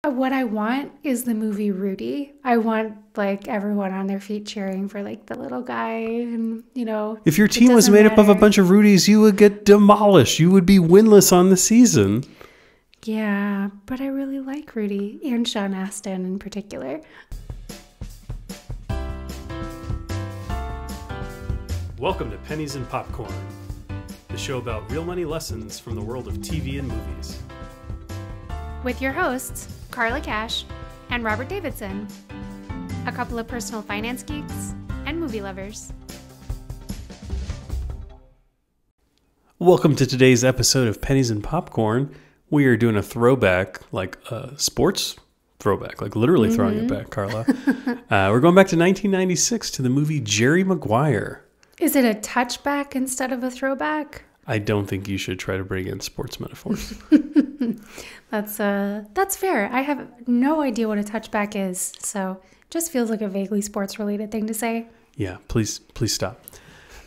What I want is the movie Rudy. I want like everyone on their feet cheering for like the little guy, and If your team was made up of a bunch of Rudys, you would get demolished. You would be winless on the season. Yeah, but I really like Rudy and Sean Astin in particular. Welcome to Pennies and Popcorn, the show about real money lessons from the world of TV and movies. With your hosts, Carla Cash and Robert Davidson, a couple of personal finance geeks and movie lovers. Welcome to today's episode of Pennies and Popcorn. We are doing a throwback, like a sports throwback, like literally throwing it back, Carla. We're going back to 1996 to the movie Jerry Maguire. Is it a touchback instead of a throwback? I don't think you should try to bring in sports metaphors. That's fair. I have no idea what a touchback is, so it just feels like a vaguely sports-related thing to say. Yeah, please stop.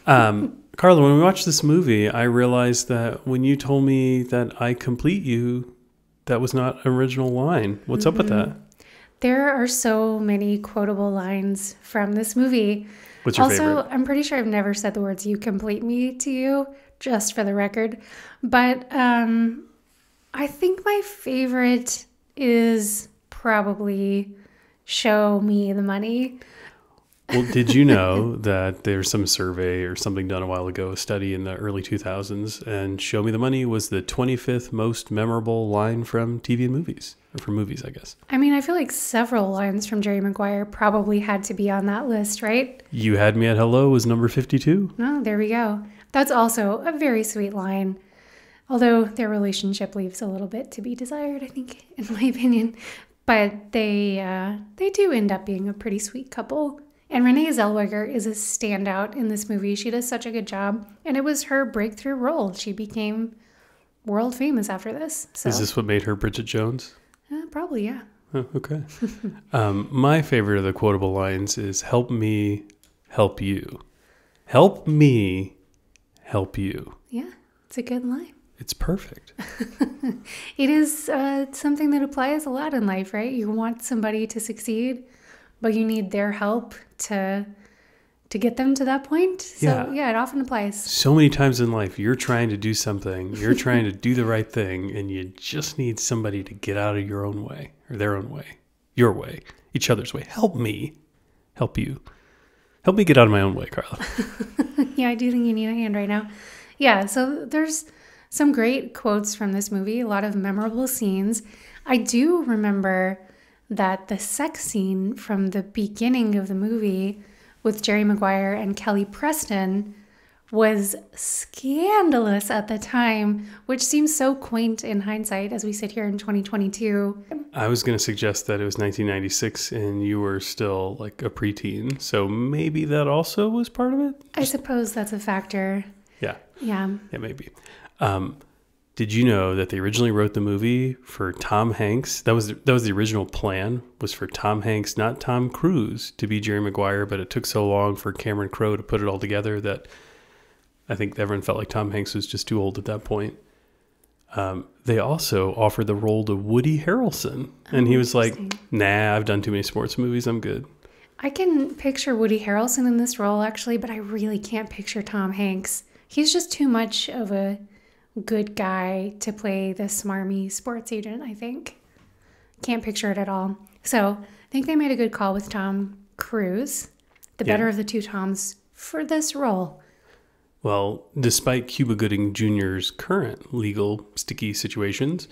Carla, when we watched this movie, I realized that when you told me that I complete you, that was not an original line. What's up with that? There are so many quotable lines from this movie. What's your favorite? favorite? I'm pretty sure I've never said the words "you complete me" to you, just for the record. But I think my favorite is probably "show me the money." Well, did you know that there's some survey or something done a while ago, a study in the early 2000s, and "show me the money" was the 25th most memorable line from TV and movies, or from movies, I guess. I mean, I feel like several lines from Jerry Maguire probably had to be on that list, right? "You had me at hello" was number 52. Oh, there we go. That's also a very sweet line. Although their relationship leaves a little bit to be desired, I think, in my opinion. But they do end up being a pretty sweet couple. And Renee Zellweger is a standout in this movie. She does such a good job. And it was her breakthrough role. She became world famous after this. So. Is this what made her Bridget Jones? Probably, yeah. Oh, okay. My favorite of the quotable lines is "help me, help you. Help me, help you." Yeah, it's a good line. It's perfect. It is something that applies a lot in life, right? You want somebody to succeed, but you need their help to get them to that point. So yeah, it often applies. So many times in life, you're trying to do something, you're trying to do the right thing, and you just need somebody to get out of your own way, or their own way, your way, each other's way. Help me, help you. Help me get out of my own way, Carla. Yeah, I do think you need a hand right now. Yeah, so there's some great quotes from this movie, a lot of memorable scenes. I do remember that the sex scene from the beginning of the movie with Jerry Maguire and Kelly Preston was scandalous at the time, which seems so quaint in hindsight as we sit here in 2022. I was going to suggest that it was 1996 and you were still like a preteen, so maybe that also was part of it? I suppose that's a factor. Yeah. Yeah. Yeah, maybe. Did you know that they originally wrote the movie for Tom Hanks? That was the original plan, was for Tom Hanks, not Tom Cruise, to be Jerry Maguire, but it took so long for Cameron Crowe to put it all together that I think everyone felt like Tom Hanks was just too old at that point. They also offered the role to Woody Harrelson, and he was like, "Nah, I've done too many sports movies, I'm good." I can picture Woody Harrelson in this role, actually, but I really can't picture Tom Hanks. He's just too much of a good guy to play the smarmy sports agent, I think. Can't picture it at all. So I think they made a good call with Tom Cruise, the better of the two Toms, for this role. Well, despite Cuba Gooding Jr.'s current legal sticky situations,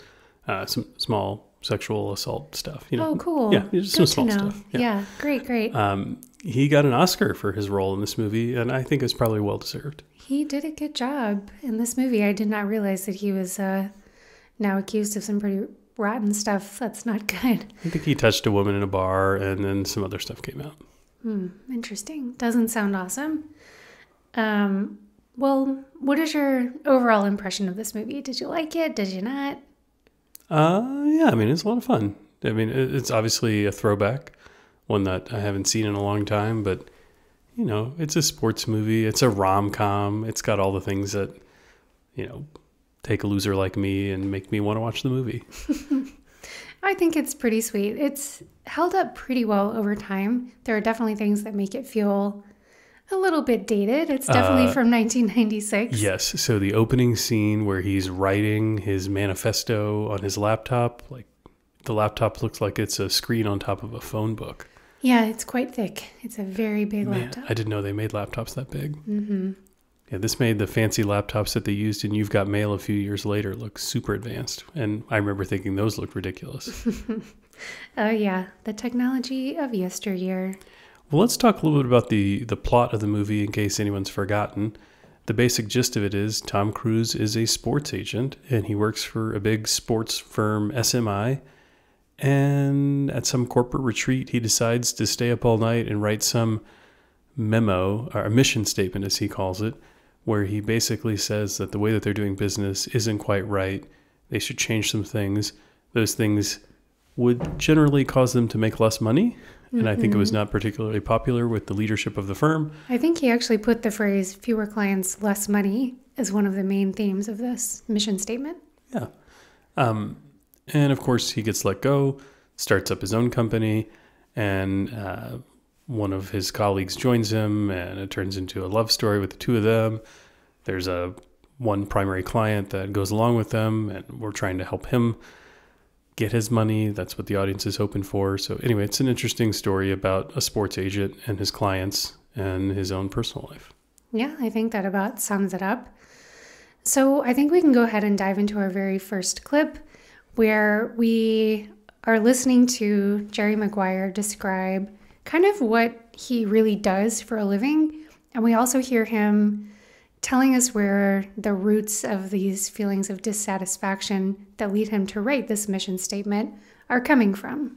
some small sexual assault stuff, Oh, cool. Yeah, just some small stuff. Yeah, great. He got an Oscar for his role in this movie, and I think it's probably well deserved. He did a good job in this movie. I did not realize that he was now accused of some pretty rotten stuff. That's not good. I think he touched a woman in a bar, and then some other stuff came out. Interesting. Doesn't sound awesome. Well, what is your overall impression of this movie? Did you like it? Did you not? Yeah, I mean, it's a lot of fun. I mean, it's obviously a throwback, one that I haven't seen in a long time, but it's a sports movie. It's a rom-com. It's got all the things that, take a loser like me and make me want to watch the movie. I think it's pretty sweet. It's held up pretty well over time. There are definitely things that make it feel a little bit dated. It's definitely from 1996. Yes. So the opening scene where he's writing his manifesto on his laptop, like the laptop looks like it's a screen on top of a phone book. Yeah, it's quite thick. It's a very big laptop. I didn't know they made laptops that big. Mm-hmm. Yeah, this made the fancy laptops that they used in You've Got Mail a few years later look super advanced. And I remember thinking those looked ridiculous. Oh, yeah. The technology of yesteryear. Well, let's talk a little bit about the plot of the movie in case anyone's forgotten. The basic gist of it is Tom Cruise is a sports agent, and he works for a big sports firm, SMI. And at some corporate retreat, he decides to stay up all night and write some memo, or a mission statement as he calls it, where he basically says that the way that they're doing business isn't quite right. They should change some things. Those things would generally cause them to make less money. And I think it was not particularly popular with the leadership of the firm. I think he actually put the phrase fewer clients, less money as one of the main themes of this mission statement. Yeah. And of course, he gets let go, starts up his own company, and one of his colleagues joins him, and it turns into a love story with the two of them. There's one primary client that goes along with them, and we're trying to help him get his money. That's what the audience is hoping for. So anyway, it's an interesting story about a sports agent and his clients and his own personal life. Yeah, I think that about sums it up. So I think we can go ahead and dive into our very first clip where we are listening to Jerry Maguire describe kind of what he really does for a living. And we also hear him telling us where the roots of these feelings of dissatisfaction that lead him to write this mission statement are coming from.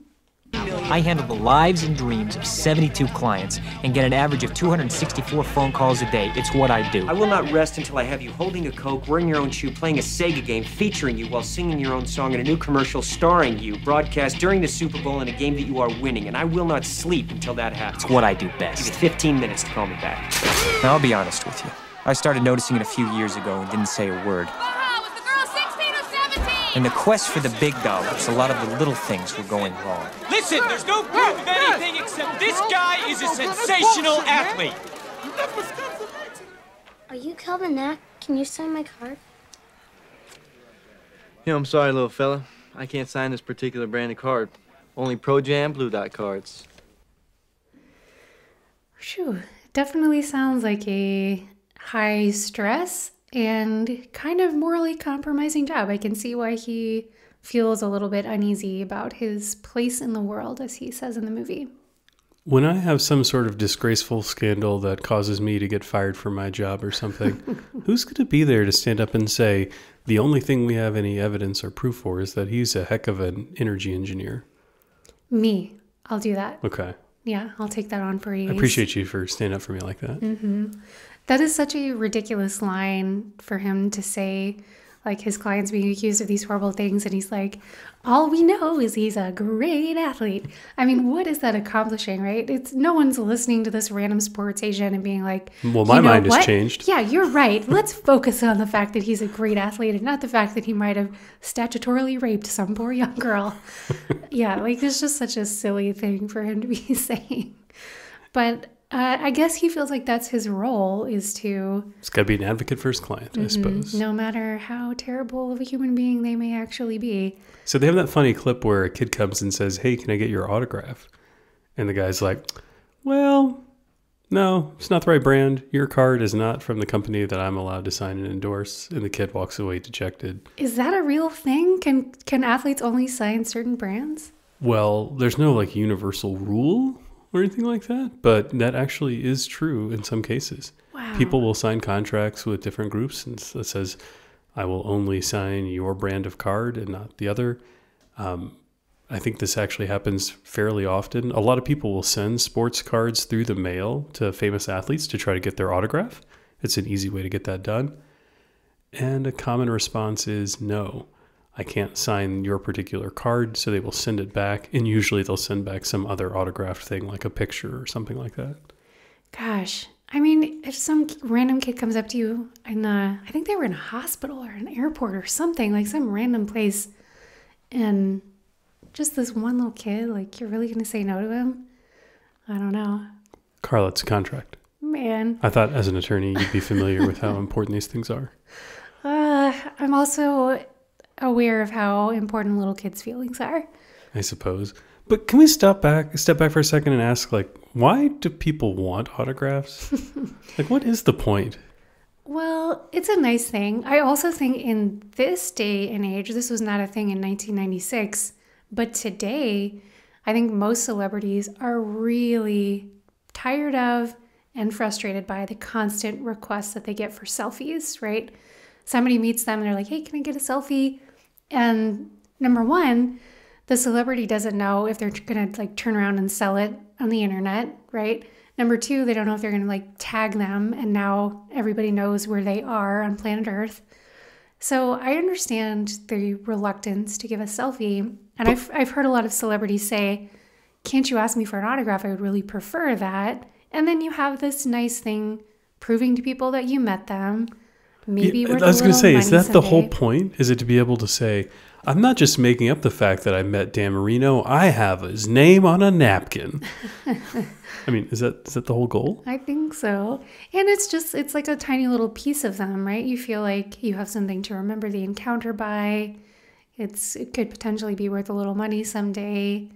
I handle the lives and dreams of 72 clients and get an average of 264 phone calls a day. It's what I do. I will not rest until I have you holding a Coke, wearing your own shoe, playing a Sega game, featuring you while singing your own song in a new commercial starring you, broadcast during the Super Bowl in a game that you are winning. And I will not sleep until that happens. It's what I do Give best. you 15 minutes to call me back. Now, I'll be honest with you. I started noticing it a few years ago and didn't say a word. Was the girl 16 or 17? In the quest for the big dollars, a lot of the little things were going wrong. Listen, there's no proof of anything except this guy is a sensational athlete. Are you Calvin Knack? Can you sign my card? You know, I'm sorry, little fella. I can't sign this particular brand of card. Only Pro Jam Blue Dot cards. Phew, definitely sounds like a high stress and kind of morally compromising job. I can see why he feels a little bit uneasy about his place in the world, as he says in the movie. When I have some sort of disgraceful scandal that causes me to get fired from my job or something, who's going to be there to stand up and say, the only thing we have any evidence or proof for is that he's a heck of an energy engineer? Me. I'll do that. Okay. Yeah, I'll take that on for you. I appreciate you for standing up for me like that. Mm-hmm. That is such a ridiculous line for him to say, like his clients being accused of these horrible things. And he's like, all we know is he's a great athlete. I mean, what is that accomplishing, right? It's no one's listening to this random sports agent and being like, well, my mind has changed. Yeah, you're right. Let's focus on the fact that he's a great athlete and not the fact that he might have statutorily raped some poor young girl. Yeah, like it's just such a silly thing for him to be saying. But I guess he feels like that's his role, is to... He's got to be an advocate for his client, I suppose. No matter how terrible of a human being they may actually be. So they have that funny clip where a kid comes and says, hey, can I get your autograph? And the guy's like, well, no, it's not the right brand. Your card is not from the company that I'm allowed to sign and endorse. And the kid walks away dejected. Is that a real thing? Can athletes only sign certain brands? Well, there's no like universal rule or anything like that, but that actually is true in some cases. Wow. People will sign contracts with different groups and it says, I will only sign your brand of card and not the other. I think this actually happens fairly often. A lot of people will send sports cards through the mail to famous athletes to try to get their autograph. It's an easy way to get that done. And a common response is no. I can't sign your particular card, so they will send it back. And usually they'll send back some other autographed thing, like a picture or something like that. Gosh, I mean, if some random kid comes up to you and I think they were in a hospital or an airport or something, like some random place, and just this one little kid. Like, you're really going to say no to him? I don't know. Carla, it's a contract. Man. I thought as an attorney you'd be familiar with how important these things are. I'm also aware of how important little kids' feelings are. I suppose. But can we step back for a second and ask, like, why do people want autographs? Like, what is the point? Well, it's a nice thing. I also think in this day and age, this was not a thing in 1996, but today, I think most celebrities are really tired of and frustrated by the constant requests that they get for selfies, right? Somebody meets them and they're like, hey, can I get a selfie? And number one, the celebrity doesn't know if they're going to like turn around and sell it on the internet, right? Number two, they don't know if they're going to like tag them and now everybody knows where they are on planet Earth. So I understand the reluctance to give a selfie. And I've heard a lot of celebrities say, can't you ask me for an autograph? I would really prefer that. And then you have this nice thing proving to people that you met them. Maybe I was going to say, is that the whole point? Is it to be able to say, I'm not just making up the fact that I met Dan Marino. I have his name on a napkin. I mean, is that the whole goal? I think so. And it's like a tiny little piece of them, right? You feel like you have something to remember the encounter by. It could potentially be worth a little money someday.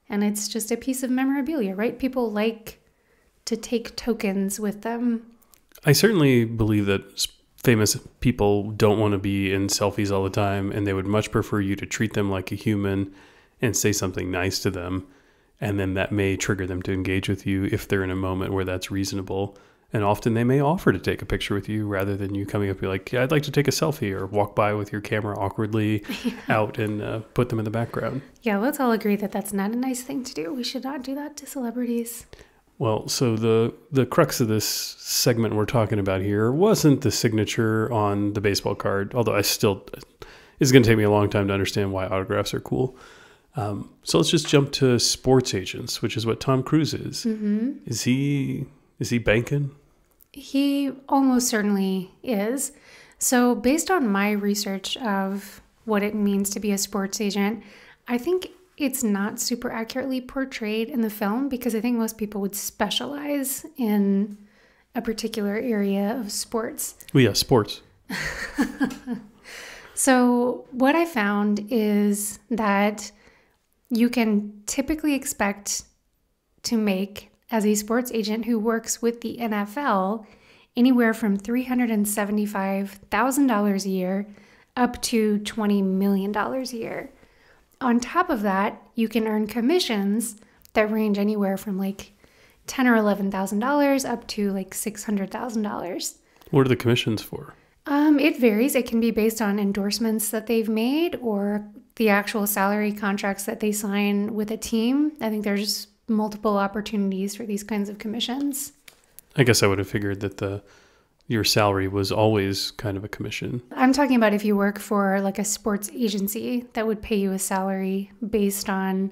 And it's just a piece of memorabilia, right? People like to take tokens with them. I certainly believe that famous people don't want to be in selfies all the time, and they would much prefer you to treat them like a human and say something nice to them. And then that may trigger them to engage with you if they're in a moment where that's reasonable. And often they may offer to take a picture with you rather than you coming up and be like, yeah, I'd like to take a selfie, or walk by with your camera awkwardly out and put them in the background. Yeah, let's all agree that that's not a nice thing to do. We should not do that to celebrities. Well, so the crux of this segment we're talking about here wasn't the signature on the baseball card, although it's going to take me a long time to understand why autographs are cool. So let's just jump to sports agents, which is what Tom Cruise is. Mm-hmm. Is he banking? He almost certainly is. So based on my research of what it means to be a sports agent, I think it's not super accurately portrayed in the film because I think most people would specialize in a particular area of sports. Well, yeah, sports. So what I found is that you can typically expect to make, as a sports agent who works with the NFL, anywhere from $375,000 a year up to $20 million a year. On top of that, you can earn commissions that range anywhere from like $10,000 or $11,000 up to like $600,000. What are the commissions for? It varies. It can be based on endorsements that they've made or the actual salary contracts that they sign with a team. I think there's multiple opportunities for these kinds of commissions. I guess I would have figured that your salary was always kind of a commission. I'm talking about if you work for like a sports agency that would pay you a salary based on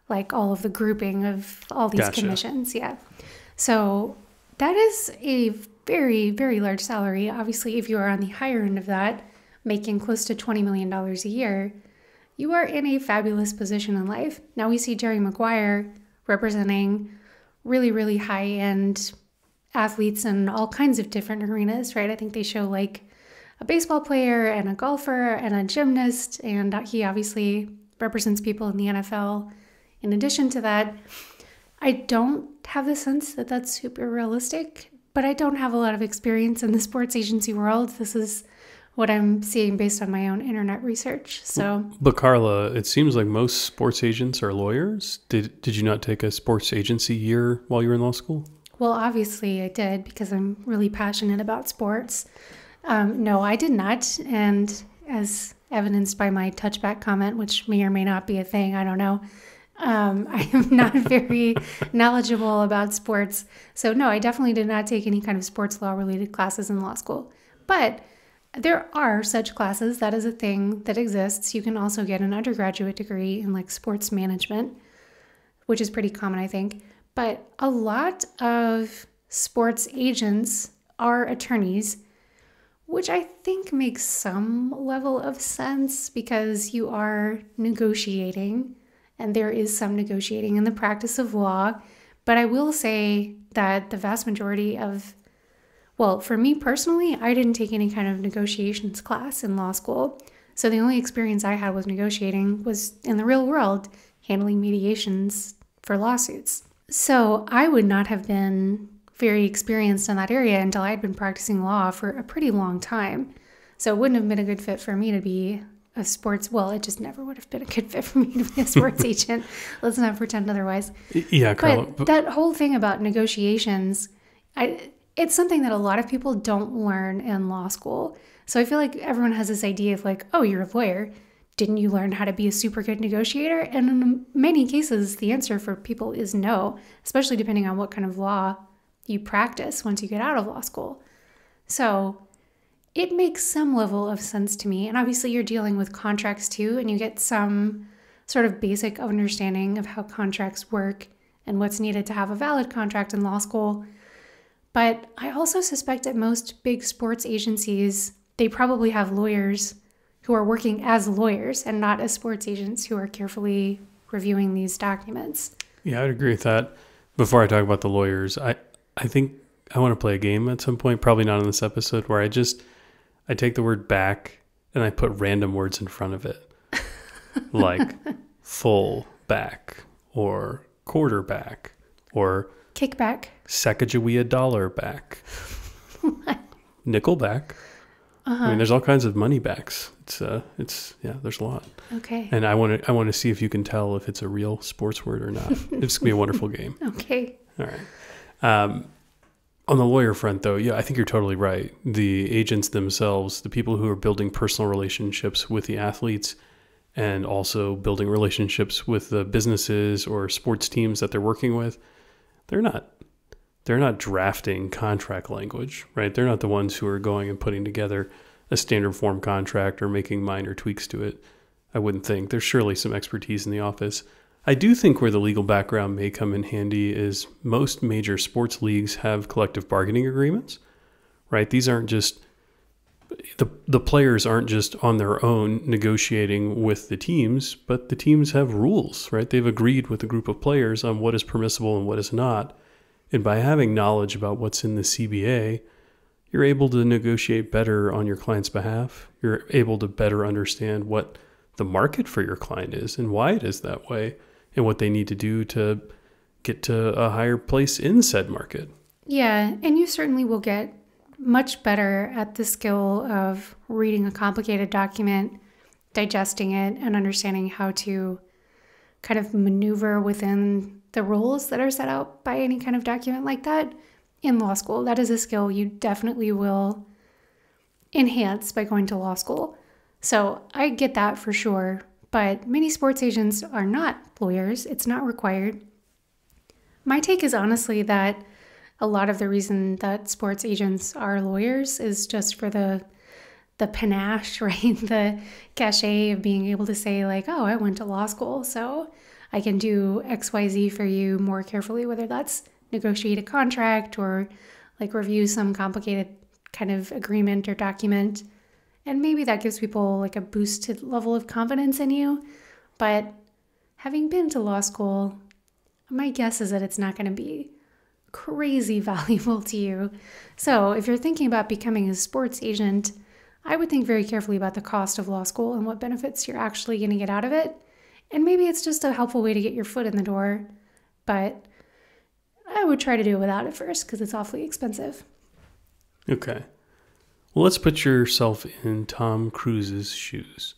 like all of the grouping of all these commissions. Yeah. So that is a very, very large salary. Obviously, if you are on the higher end of that, making close to $20 million a year, you are in a fabulous position in life. Now we see Jerry Maguire representing really, really high-end athletes in all kinds of different arenas, right? I think they show like a baseball player and a golfer and a gymnast, and he obviously represents people in the NFL. In addition to that, I don't have the sense that that's super realistic, but I don't have a lot of experience in the sports agency world. This is what I'm seeing based on my own internet research. So, but Carla, it seems like most sports agents are lawyers. Did you not take a sports agency year while you were in law school? Well, obviously I did because I'm really passionate about sports. No, I did not. And as evidenced by my touchback comment, which may or may not be a thing, I don't know. I am not very knowledgeable about sports. So no, I definitely did not take any kind of sports law related classes in law school. But there are such classes. That is a thing that exists. You can also get an undergraduate degree in like sports management, which is pretty common, I think. But a lot of sports agents are attorneys, which I think makes some level of sense because you are negotiating and there is some negotiating in the practice of law. But I will say that the vast majority of, well, for me personally, I didn't take any kind of negotiations class in law school. So the only experience I had with negotiating was in the real world, handling mediations for lawsuits. So I would not have been very experienced in that area until I'd been practicing law for a pretty long time. So it wouldn't have been a good fit for me to be a sports, well, it just never would have been a good fit for me to be a sports agent. Let's not pretend otherwise. Yeah, Carla. But that whole thing about negotiations, it's something that a lot of people don't learn in law school. So I feel like everyone has this idea of like, oh, you're a lawyer. Didn't you learn how to be a super good negotiator? And in many cases, the answer for people is no, especially depending on what kind of law you practice once you get out of law school. So it makes some level of sense to me. And obviously you're dealing with contracts too, and you get some sort of basic understanding of how contracts work and what's needed to have a valid contract in law school. But I also suspect that most big sports agencies, they probably have lawyers who are working as lawyers and not as sports agents who are carefully reviewing these documents. Yeah, I'd agree with that. Before I talk about the lawyers, I think I want to play a game at some point, probably not in this episode, where I take the word back and I put random words in front of it. Like full back or quarterback or kickback. Sacagawea dollar back. Nickel back. Uh-huh. I mean, there's all kinds of money backs. It's there's a lot. Okay. And I want to see if you can tell if it's a real sports word or not. It's gonna be a wonderful game. Okay. All right. On the lawyer front, though, yeah, I think you're totally right. The agents themselves, the people who are building personal relationships with the athletes and also building relationships with the businesses or sports teams that they're working with, they're not drafting contract language, right? They're not the ones who are going and putting together a standard form contract or making minor tweaks to it. I wouldn't think. There's surely some expertise in the office. I do think where the legal background may come in handy is most major sports leagues have collective bargaining agreements, right? These aren't just, the players aren't just on their own negotiating with the teams, but the teams have rules, right? They've agreed with a group of players on what is permissible and what is not. And by having knowledge about what's in the CBA, you're able to negotiate better on your client's behalf. You're able to better understand what the market for your client is and why it is that way and what they need to do to get to a higher place in said market. Yeah, and you certainly will get much better at the skill of reading a complicated document, digesting it, and understanding how to kind of maneuver within the rules that are set out by any kind of document like that in law school. That is a skill you definitely will enhance by going to law school. So I get that for sure, but many sports agents are not lawyers. It's not required. My take is honestly that a lot of the reason that sports agents are lawyers is just for the panache, right? The cachet of being able to say like, oh, I went to law school, so I can do XYZ for you more carefully, whether that's negotiate a contract or like review some complicated kind of agreement or document. And maybe that gives people like a boosted level of confidence in you. But having been to law school, my guess is that it's not going to be crazy valuable to you. So if you're thinking about becoming a sports agent, I would think very carefully about the cost of law school and what benefits you're actually going to get out of it. And maybe it's just a helpful way to get your foot in the door, but I would try to do it without it first because it's awfully expensive. Okay. Well, let's put yourself in Tom Cruise's shoes.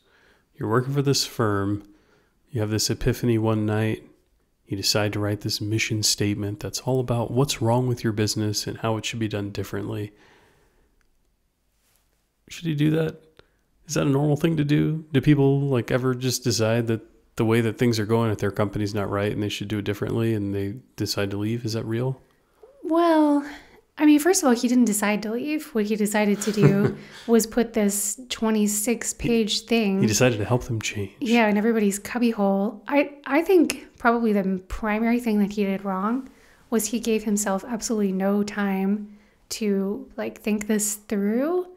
You're working for this firm. You have this epiphany one night. You decide to write this mission statement that's all about what's wrong with your business and how it should be done differently. Should you do that? Is that a normal thing to do? Do people like ever just decide that the way that things are going at their company's not right and they should do it differently and they decide to leave? Is that real? Well, I mean, first of all, he didn't decide to leave. What he decided to do was put this 26-page thing. He decided to help them change. Yeah, in everybody's cubbyhole. I think probably the primary thing that he did wrong was he gave himself absolutely no time to like think this through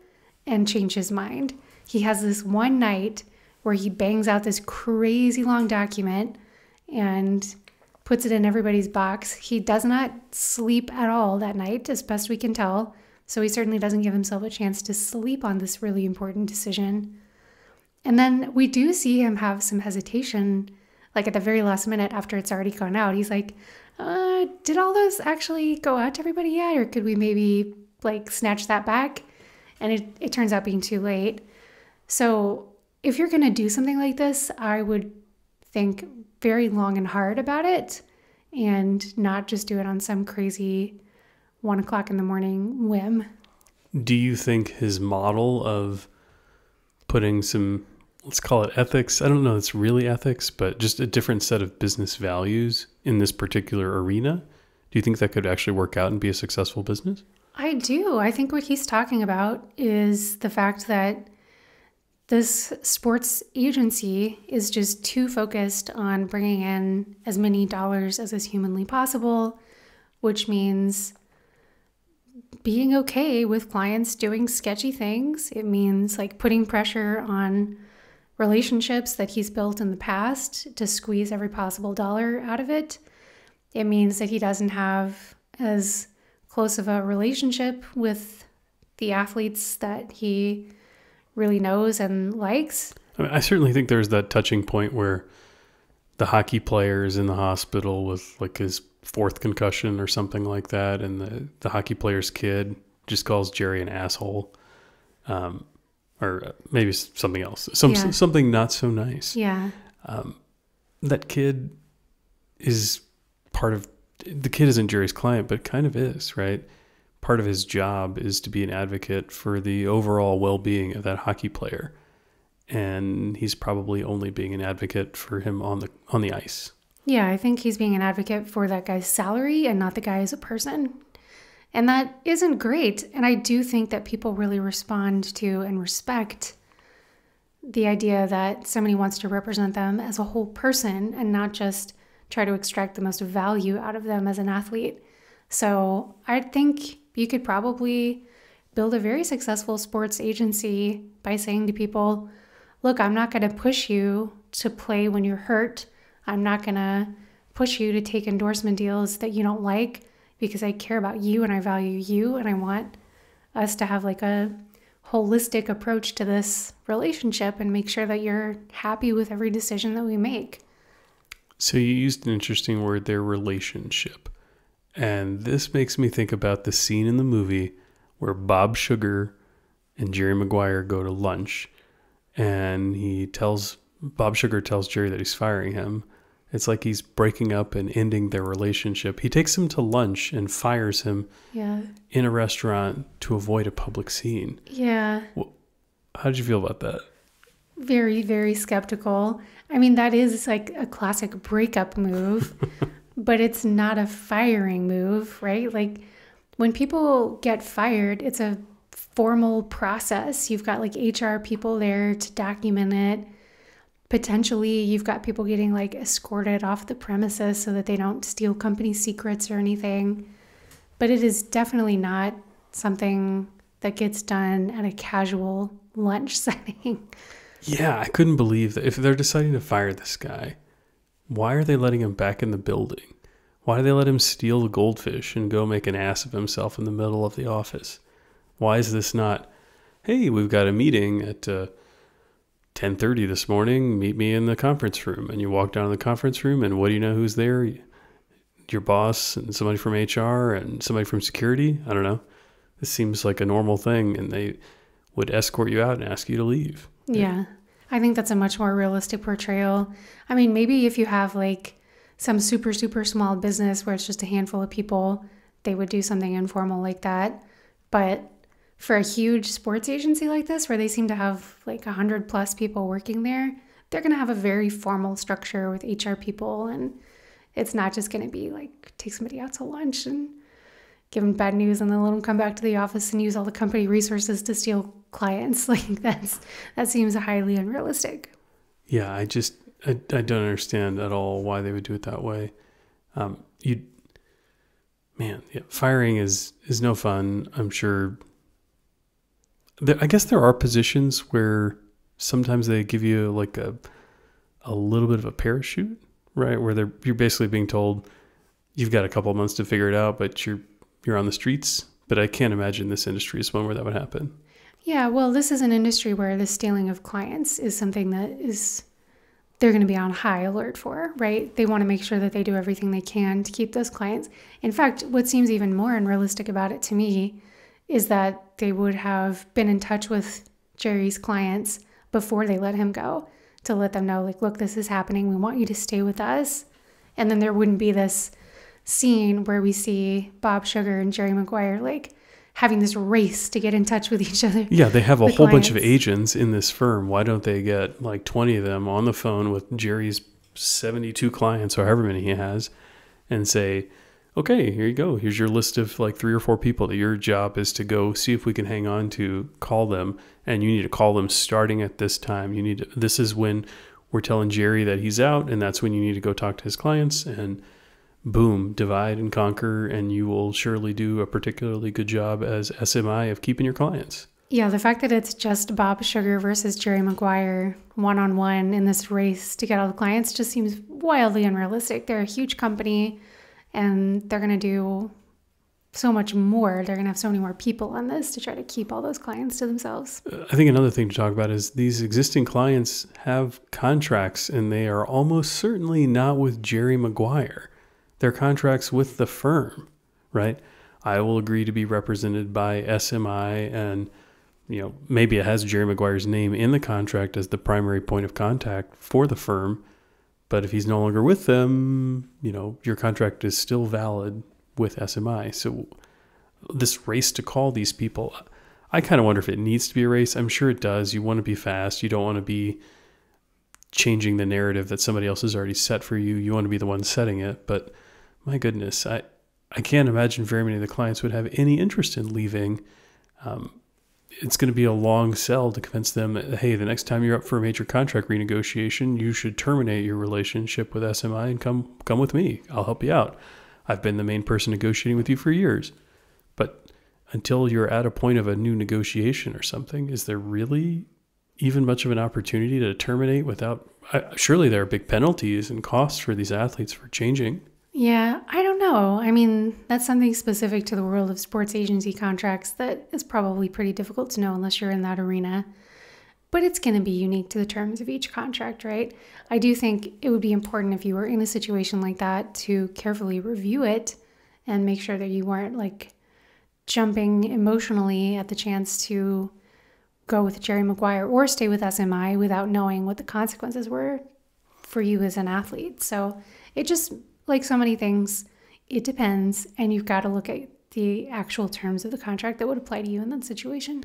and change his mind. He has this one night where he bangs out this crazy long document and puts it in everybody's box. He does not sleep at all that night, as best we can tell. So he certainly doesn't give himself a chance to sleep on this really important decision. And then we do see him have some hesitation, like at the very last minute after it's already gone out. He's like, did all those actually go out to everybody yet? Or could we maybe like snatch that back? And it turns out being too late. So if you're going to do something like this, I would think very long and hard about it and not just do it on some crazy 1 o'clock in the morning whim. Do you think his model of putting some, let's call it ethics, I don't know if it's really ethics, but just a different set of business values in this particular arena, do you think that could actually work out and be a successful business? I do. I think what he's talking about is the fact that this sports agency is just too focused on bringing in as many dollars as is humanly possible, which means being okay with clients doing sketchy things. It means like putting pressure on relationships that he's built in the past to squeeze every possible dollar out of it. It means that he doesn't have as close of a relationship with the athletes that he really knows and likes. I mean, I certainly think there's that touching point where the hockey player is in the hospital with like his 4th concussion or something like that, and the hockey player's kid just calls Jerry an asshole, or maybe something else, something not so nice. Yeah. That kid is the kid isn't Jerry's client, but kind of is, right? Part of his job is to be an advocate for the overall well-being of that hockey player. And he's probably only being an advocate for him on the ice. Yeah, I think he's being an advocate for that guy's salary and not the guy as a person. And that isn't great. And I do think that people really respond to and respect the idea that somebody wants to represent them as a whole person and not just try to extract the most value out of them as an athlete. So I think you could probably build a very successful sports agency by saying to people, look, I'm not going to push you to play when you're hurt. I'm not going to push you to take endorsement deals that you don't like because I care about you and I value you and I want us to have like a holistic approach to this relationship and make sure that you're happy with every decision that we make. So you used an interesting word there, relationship. And this makes me think about the scene in the movie where Bob Sugar and Jerry Maguire go to lunch, and Bob Sugar tells Jerry that he's firing him. It's like he's breaking up and ending their relationship. He takes him to lunch and fires him in a restaurant to avoid a public scene. Yeah. How did you feel about that? Very, very skeptical. I mean, that is like a classic breakup move. But it's not a firing move, right? Like when people get fired, it's a formal process. You've got like HR people there to document it. Potentially, you've got people getting like escorted off the premises so that they don't steal company secrets or anything. But it is definitely not something that gets done at a casual lunch setting. Yeah, I couldn't believe that. If they're deciding to fire this guy, why are they letting him back in the building? Why do they let him steal the goldfish and go make an ass of himself in the middle of the office? Why is this not, hey, we've got a meeting at 10:30 this morning, meet me in the conference room. And you walk down to the conference room, and what do you know who's there? Your boss and somebody from HR and somebody from security? I don't know. This seems like a normal thing, and they would escort you out and ask you to leave. Yeah. I think that's a much more realistic portrayal. I mean, maybe if you have like some super, super small business where it's just a handful of people, they would do something informal like that. But for a huge sports agency like this, where they seem to have like 100+ people working there, they're going to have a very formal structure with HR people. And it's not just going to be like take somebody out to lunch and give them bad news and then let them come back to the office and use all the company resources to steal clients. Like that seems highly unrealistic. Yeah, I don't understand at all why they would do it that way. Firing is no fun. I'm sure. I guess there are positions where sometimes they give you like a little bit of a parachute, right? Where you're basically being told you've got a couple of months to figure it out, but you're on the streets. But I can't imagine this industry is one where that would happen. Yeah, well, this is an industry where the stealing of clients is something that they're going to be on high alert for, right? They want to make sure that they do everything they can to keep those clients. In fact, what seems even more unrealistic about it to me is that they would have been in touch with Jerry's clients before they let him go to let them know, like, look, this is happening. We want you to stay with us. And then there wouldn't be this scene where we see Bob Sugar and Jerry Maguire, like, having this race to get in touch with each other. Yeah, they have a whole bunch of agents in this firm. Why don't they get like 20 of them on the phone with Jerry's 72 clients or however many he has and say, okay, here you go. Here's your list of like 3 or 4 people that your job is to go see if we can hang on to, call them. And you need to call them starting at this time. This is when we're telling Jerry that he's out, and that's when you need to go talk to his clients, and boom, divide and conquer, and you will surely do a particularly good job as SMI of keeping your clients. Yeah, the fact that it's just Bob Sugar versus Jerry Maguire one-on-one in this race to get all the clients just seems wildly unrealistic. They're a huge company, and they're going to do so much more. They're going to have so many more people on this to try to keep all those clients to themselves. I think another thing to talk about is these existing clients have contracts, and they are almost certainly not with Jerry Maguire. Their contracts with the firm, right? I will agree to be represented by SMI, and maybe it has Jerry Maguire's name in the contract as the primary point of contact for the firm. But if he's no longer with them, your contract is still valid with SMI. So this race to call these people, I kind of wonder if it needs to be a race. I'm sure it does. You want to be fast. You don't want to be changing the narrative that somebody else has already set for you. You want to be the one setting it. But my goodness, I can't imagine very many of the clients would have any interest in leaving. It's going to be a long sell to convince them that, hey, the next time you're up for a major contract renegotiation, you should terminate your relationship with SMI and come with me. I'll help you out. I've been the main person negotiating with you for years. But until you're at a point of a new negotiation or something, is there really even much of an opportunity to terminate without... surely there are big penalties and costs for these athletes for changing. Yeah, I don't know. I mean, that's something specific to the world of sports agency contracts that is probably pretty difficult to know unless you're in that arena. But it's going to be unique to the terms of each contract, right? I do think it would be important if you were in a situation like that to carefully review it and make sure that you weren't like jumping emotionally at the chance to go with Jerry Maguire or stay with SMI without knowing what the consequences were for you as an athlete. So it just... like so many things, it depends, and you've got to look at the actual terms of the contract that would apply to you in that situation.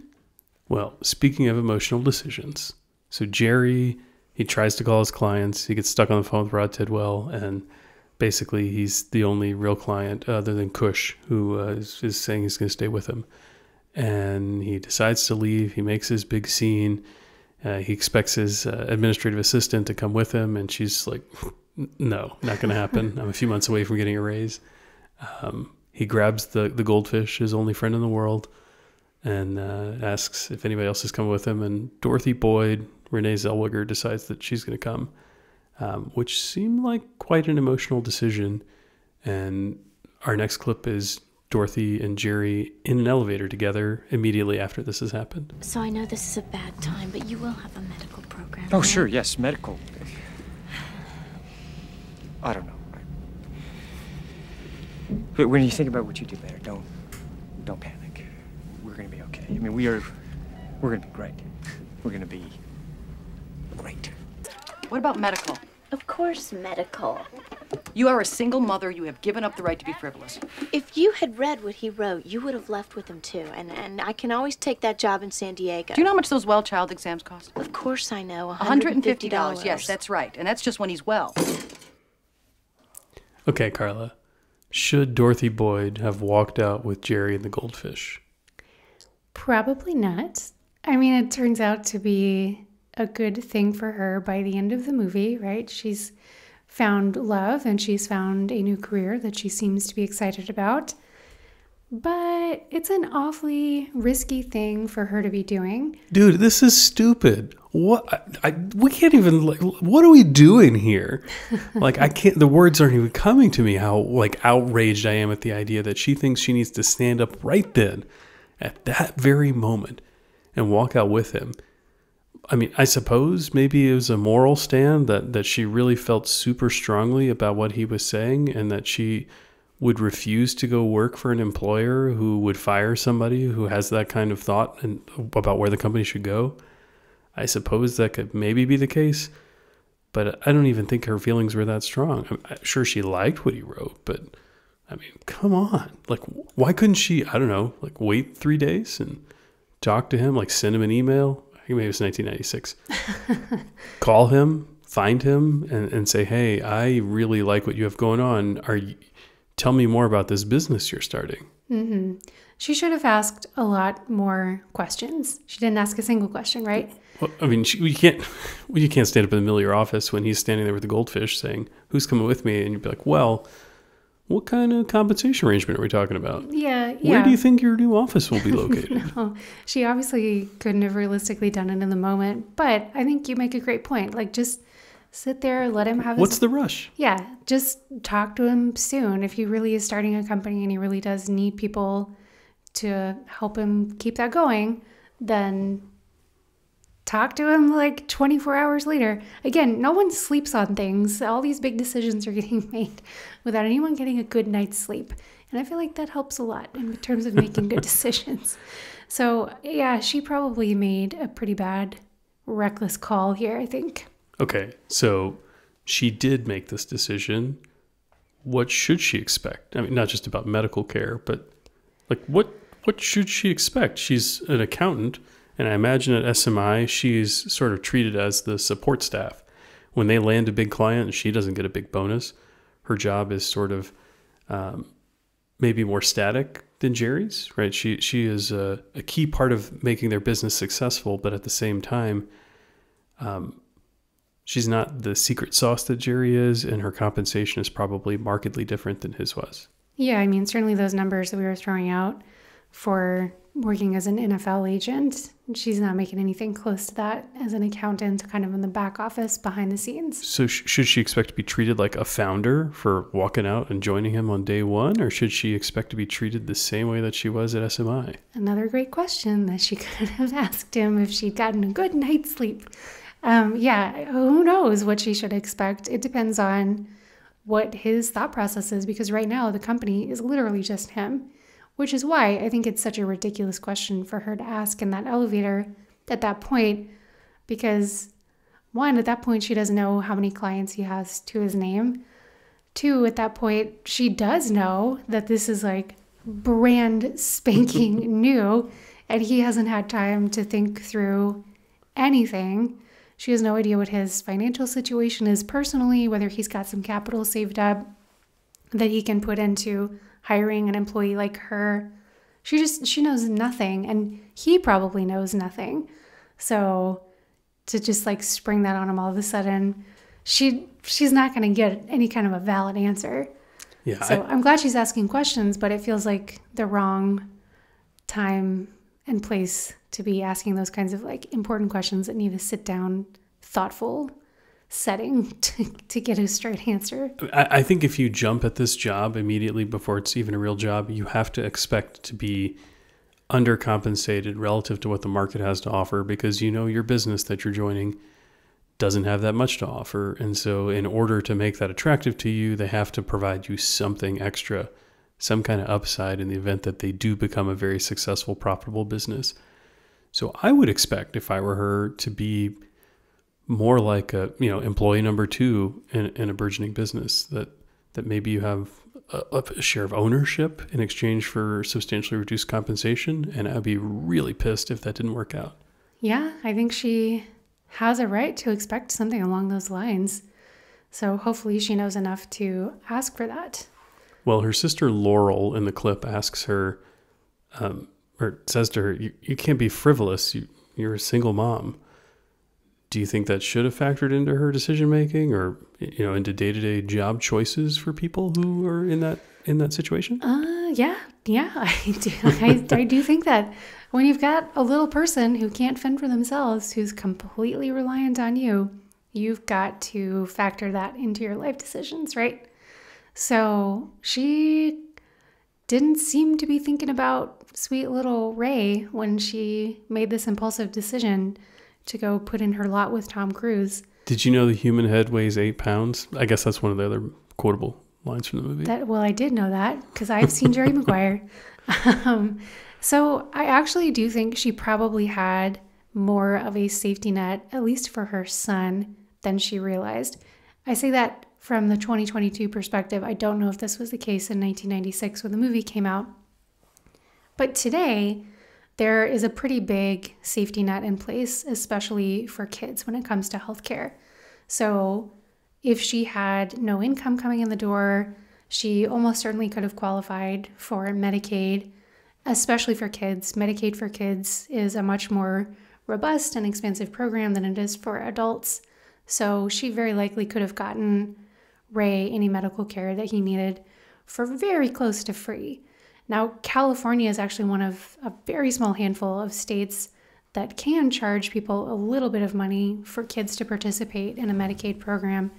Well, speaking of emotional decisions, so Jerry, he tries to call his clients. He gets stuck on the phone with Rod Tidwell, and basically he's the only real client other than Cush, who is saying he's going to stay with him. And he decides to leave. He makes his big scene. He expects his administrative assistant to come with him, and she's like... no, not going to happen. I'm a few months away from getting a raise. He grabs the goldfish, his only friend in the world, and asks if anybody else is coming with him. And Dorothy Boyd, Renee Zellweger, decides that she's going to come, which seemed like quite an emotional decision. And our next clip is Dorothy and Jerry in an elevator together immediately after this has happened. So I know this is a bad time, but you will have a medical program. Oh, right? sure, yes, medical. I don't know. But when you think about what you did there, don't panic. We're gonna be okay. I mean, we're gonna be great. We're gonna be great. What about medical? Of course, medical. You are a single mother. You have given up the right to be frivolous. If you had read what he wrote, you would have left with him too. And I can always take that job in San Diego. Do you know how much those well child exams cost? Of course I know. $150. Yes, that's right. And that's just when he's well. Okay, Carla. Should Dorothy Boyd have walked out with Jerry and the goldfish? Probably not. I mean, it turns out to be a good thing for her by the end of the movie, right? She's found love and she's found a new career that she seems to be excited about. but it's an awfully risky thing for her to be doing. Dude, this is stupid. What? We can't even, like, what are we doing here? Like, I can't, the words aren't even coming to me how, like, outraged I am at the idea that she thinks she needs to stand up right then at that very moment and walk out with him. I mean, I suppose maybe it was a moral stand that she really felt super strongly about what he was saying, and that she would refuse to go work for an employer who would fire somebody who has that kind of thought and about where the company should go. I suppose that could maybe be the case, but I don't even think her feelings were that strong. I'm sure she liked what he wrote, but I mean, come on. Like, why couldn't she, I don't know, like wait 3 days and talk to him, like send him an email? I think maybe it was 1996. Call him, find him, and say, hey, I really like what you have going on. Tell me more about this business you're starting. Mm-hmm. She should have asked a lot more questions. She didn't ask a single question, right? Well, I mean, you can't stand up in the middle of your office when he's standing there with the goldfish saying, who's coming with me? And you'd be like, well, what kind of compensation arrangement are we talking about? Yeah. Where do you think your new office will be located? No, she obviously couldn't have realistically done it in the moment. But I think you make a great point. Like, just sit there, let him have What's the rush? Yeah, just talk to him soon. If he really is starting a company and he really does need people to help him keep that going, then talk to him like 24 hours later. Again, no one sleeps on things. All these big decisions are getting made without anyone getting a good night's sleep. And I feel like that helps a lot in terms of making good decisions. So yeah, she probably made a pretty bad, reckless call here, I think. Okay, so she did make this decision. What should she expect? I mean, not just about medical care, but like what should she expect? She's an accountant, and I imagine at SMI, she's sort of treated as the support staff. When they land a big client, she doesn't get a big bonus. Her job is sort of maybe more static than Jerry's, right? She is a key part of making their business successful, but at the same time, she's not the secret sauce that Jerry is, and her compensation is probably markedly different than his was. Yeah, I mean, certainly those numbers that we were throwing out for working as an NFL agent, she's not making anything close to that as an accountant, kind of in the back office behind the scenes. So should she expect to be treated like a founder for walking out and joining him on day one, or should she expect to be treated the same way that she was at SMI? Another great question that she could have asked him if she'd gotten a good night's sleep. Yeah, who knows what she should expect? It depends on what his thought process is, because right now the company is literally just him, which is why I think it's such a ridiculous question for her to ask in that elevator at that point, because one, at that point, she doesn't know how many clients he has to his name. Two, at that point, she does know that this is like brand spanking new, and he hasn't had time to think through anything. She has no idea what his financial situation is personally, whether he's got some capital saved up that he can put into hiring an employee like her. She knows nothing, and he probably knows nothing. So to just like spring that on him all of a sudden, she's not going to get any kind of a valid answer. Yeah. So I'm glad she's asking questions, but it feels like the wrong time and place to be asking those kinds of like important questions that need a sit down, thoughtful setting to get a straight answer. I think if you jump at this job immediately before it's even a real job, you have to expect to be undercompensated relative to what the market has to offer, because you know your business that you're joining doesn't have that much to offer. And so in order to make that attractive to you, they have to provide you something extra, some kind of upside in the event that they do become a very successful, profitable business. So I would expect, if I were her, to be more like a, employee number two in a burgeoning business, that maybe you have a share of ownership in exchange for substantially reduced compensation. And I'd be really pissed if that didn't work out. Yeah, I think she has a right to expect something along those lines. So hopefully she knows enough to ask for that. Well, her sister Laurel in the clip asks her, or says to her, you can't be frivolous. You're a single mom. Do you think that should have factored into her decision making, or into day-to-day job choices for people who are in that situation? Yeah, Yeah, I do. I do think that when you've got a little person who can't fend for themselves, who's completely reliant on you, you've got to factor that into your life decisions, right? So she didn't seem to be thinking about sweet little Ray when she made this impulsive decision to go put in her lot with Tom Cruise. Did you know the human head weighs 8 pounds? I guess that's one of the other quotable lines from the movie. Well, I did know that because I've seen Jerry Maguire. So I actually do think she probably had more of a safety net, at least for her son, than she realized. I say that from the 2022 perspective. I don't know if this was the case in 1996 when the movie came out. But today, there is a pretty big safety net in place, especially for kids when it comes to healthcare. So if she had no income coming in the door, she almost certainly could have qualified for Medicaid, especially for kids. Medicaid for kids is a much more robust and expensive program than it is for adults. So she very likely could have gotten Ray any medical care that he needed for very close to free. Now, California is actually one of a very small handful of states that can charge people a little bit of money for kids to participate in a Medicaid program.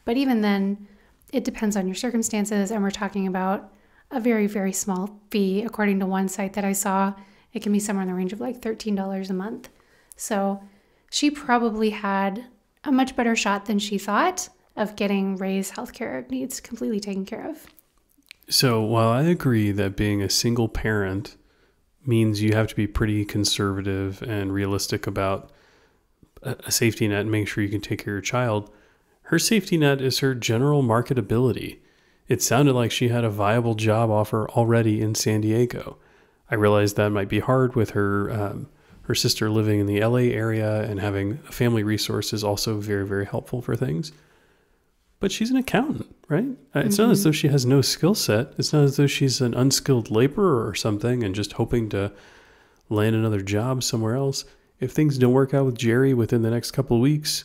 But even then, it depends on your circumstances, and we're talking about a very, very small fee. According to one site that I saw, it can be somewhere in the range of like $13 a month. So she probably had a much better shot than she thought of getting Ray's healthcare needs completely taken care of. So while I agree that being a single parent means you have to be pretty conservative and realistic about a safety net and make sure you can take care of your child, her safety net is her general marketability. It sounded like she had a viable job offer already in San Diego. I realized that might be hard with her sister living in the LA area, and having a family resource is also very, very helpful for things. But she's an accountant, right? It's not as though she has no skill set. It's not as though she's an unskilled laborer or something and just hoping to land another job somewhere else. If things don't work out with Jerry within the next couple of weeks,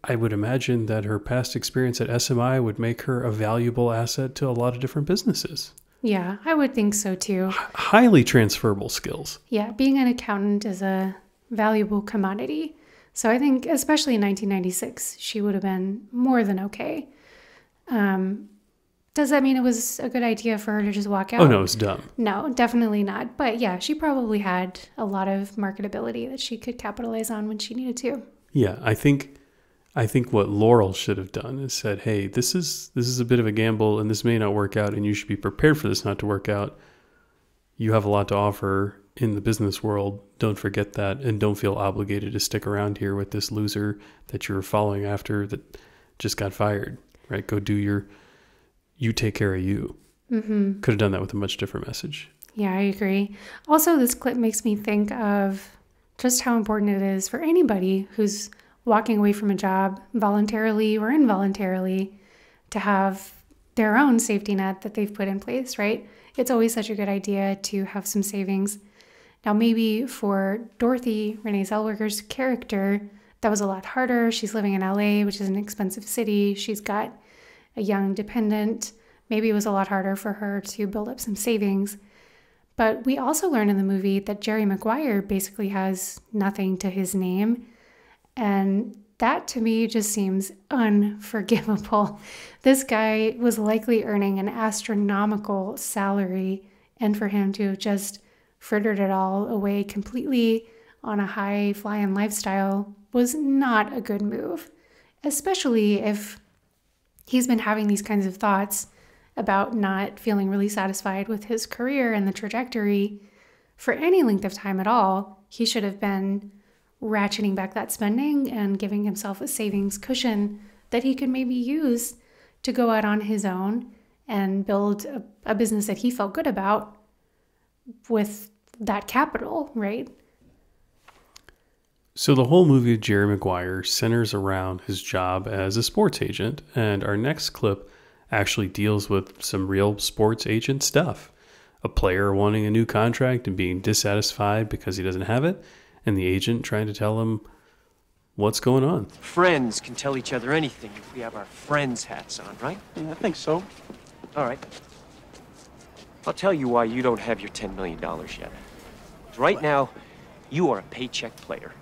I would imagine that her past experience at SMI would make her a valuable asset to a lot of different businesses. Yeah, I would think so too. Highly transferable skills. Yeah, being an accountant is a valuable commodity. So I think, especially in 1996, she would have been more than okay. Does that mean it was a good idea for her to just walk out? Oh, no, it's dumb. No, definitely not. But yeah, she probably had a lot of marketability that she could capitalize on when she needed to. Yeah, I think what Laurel should have done is said, hey, this is a bit of a gamble and this may not work out and you should be prepared for this not to work out. You have a lot to offer in the business world. Don't forget that, and don't feel obligated to stick around here with this loser that you're following after that just got fired, right? Go do you take care of you. Mm-hmm. Could have done that with a much different message. Yeah, I agree. Also, this clip makes me think of just how important it is for anybody who's walking away from a job voluntarily or involuntarily to have their own safety net that they've put in place, right? It's always such a good idea to have some savings. Now, maybe for Dorothy, Renee Zellweger's character, that was a lot harder. She's living in LA, which is an expensive city. She's got a young dependent. Maybe it was a lot harder for her to build up some savings. But we also learn in the movie that Jerry Maguire basically has nothing to his name. And that to me just seems unforgivable. This guy was likely earning an astronomical salary, and for him to have just frittered it all away completely on a high flying lifestyle was not a good move, especially if he's been having these kinds of thoughts about not feeling really satisfied with his career and the trajectory for any length of time at all. He should have been ratcheting back that spending and giving himself a savings cushion that he could maybe use to go out on his own and build a business that he felt good about with that capital, right? So the whole movie of Jerry Maguire centers around his job as a sports agent, and our next clip actually deals with some real sports agent stuff. A player wanting a new contract and being dissatisfied because he doesn't have it, and the agent trying to tell him what's going on. Friends can tell each other anything if we have our friends hats on, right? Yeah, I think so. All right. I'll tell you why you don't have your $10 million yet. Right now, you are a paycheck player.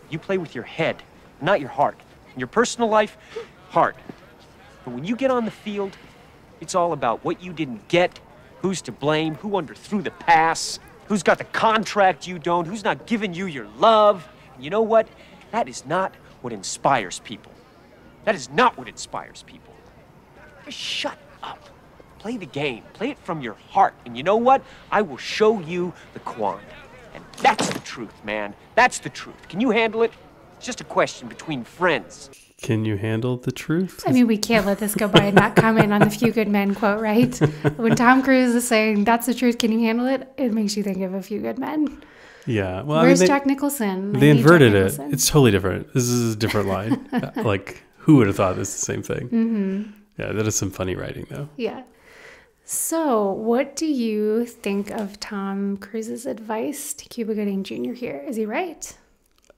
You play with your head, not your heart. In your personal life, heart. But when you get on the field, it's all about what you didn't get, who's to blame, who underthrew the pass, who's got the contract you don't, who's not giving you your love. And you know what? That is not what inspires people. That is not what inspires people. Just shut up. Play the game. Play it from your heart. And you know what? I will show you the Quan. And that's the truth, man. That's the truth. Can you handle it? It's just a question between friends. Can you handle the truth? I mean, we can't let this go by and not comment on the Few Good Men quote, right? When Tom Cruise is saying, that's the truth, can you handle it? It makes you think of A Few Good Men. Yeah. Well, Where's Jack Nicholson? They inverted it. It's totally different. This is a different line. Like, who would have thought this is the same thing? Mm-hmm. Yeah, that is some funny writing, though. Yeah. So, what do you think of Tom Cruise's advice to Cuba Gooding Jr. here? Is he right?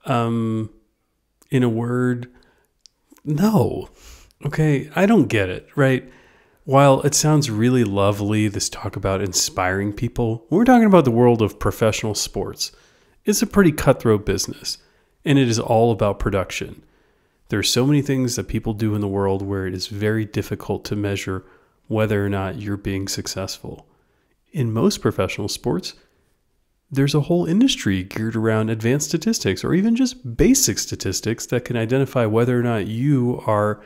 In a word, no. Okay, I don't get it, right? While it sounds really lovely, this talk about inspiring people, when we're talking about the world of professional sports, it's a pretty cutthroat business, and it is all about production. There are so many things that people do in the world where it is very difficult to measure whether or not you're being successful. In most professional sports, there's a whole industry geared around advanced statistics or even just basic statistics that can identify whether or not you are